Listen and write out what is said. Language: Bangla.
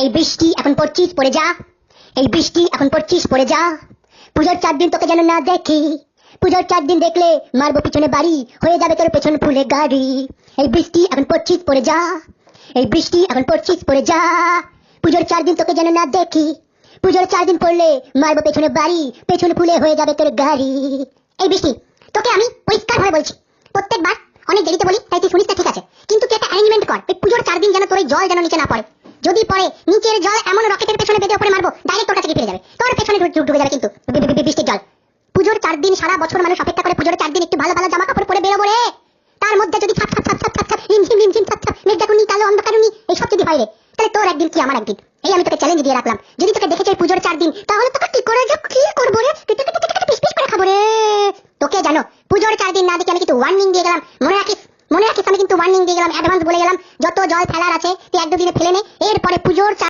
এই বৃষ্টি এখন পড়ছিস পড়ে যা, এই বৃষ্টি এখন পড়ছিস পড়ে যা। পুজোর 4 দিন তোকে যেন না দেখি, পুজোর 4 দিন দেখলে মারবো পিছনে বাড়ি, হয়ে যাবে তোর পেছনে ফুলে গাড়ি। এই বৃষ্টি এখন পড়ছিস পড়ে যা, এই বৃষ্টি এখন পড়ছিস পড়ে যা। পুজোর 4 দিন তোকে যেন না দেখি, পুজোর 4 দিন পড়লে মারবো পেছনে বাড়ি, পেছনে ফুলে হয়ে যাবে তোর গাড়ি। এই বৃষ্টি, তোকে আমি পরিষ্কার ভাবে বলছি, প্রত্যেকবার অনেক দেরিতে বলি তাই তুই শুনিস না, ঠিক আছে, কিন্তু তুই একটা অ্যারেঞ্জমেন্ট কর, এই পুজোর 4 দিন যেন তোর জল যেন নিচে না পড়ে। যদি পড়ে নিচের জল এমন রকেটের পেছনে বেঁধে ওপরে মারবো, ডাইরেক্ট তোর কাছে ফিরে যাবে, তোর পেছনে ঢুকে যাবে কিন্তু বৃষ্টির জল। পুজোর 4 দিন সারা বছর মানুষ অপেক্ষা করে, পুজোর 4 দিন একটু ভালো ভালো জামা কাপড় পরে বেরোবো রে। তার মধ্যে যদি ছাপ ছাপ ছাপ ছাপ ছাপ রিমঝিম রিমঝিম ছাপ ছাপ মেঘ দেখুনি কালো অন্ধকারুনি এইসব যদি হয় রে, তাহলে তোর একদিন কি আমার একদিন। এই আমি তোকে চ্যালেঞ্জ দিয়ে রাখলাম, যদি তোকে দেখেছি পুজোর 4 দিন, তাহলে তোকে কি করে কি করবো রে, পিস পিস করে খাবো রে। তোকে জানো পুজোর 4 দিন না দেখে আমি কিন্তু ওয়ার্নিং দিয়ে গেলাম, মনে রাখিস, মনে রাখিস, আমি কিন্তু ওয়ার্নিং দিয়ে গেলাম, অ্যাডভান্স বলে গেলাম, যত জল ফেলার আছে তুই 1-2 দিনে ফেলে নে, এরপরে পুজোর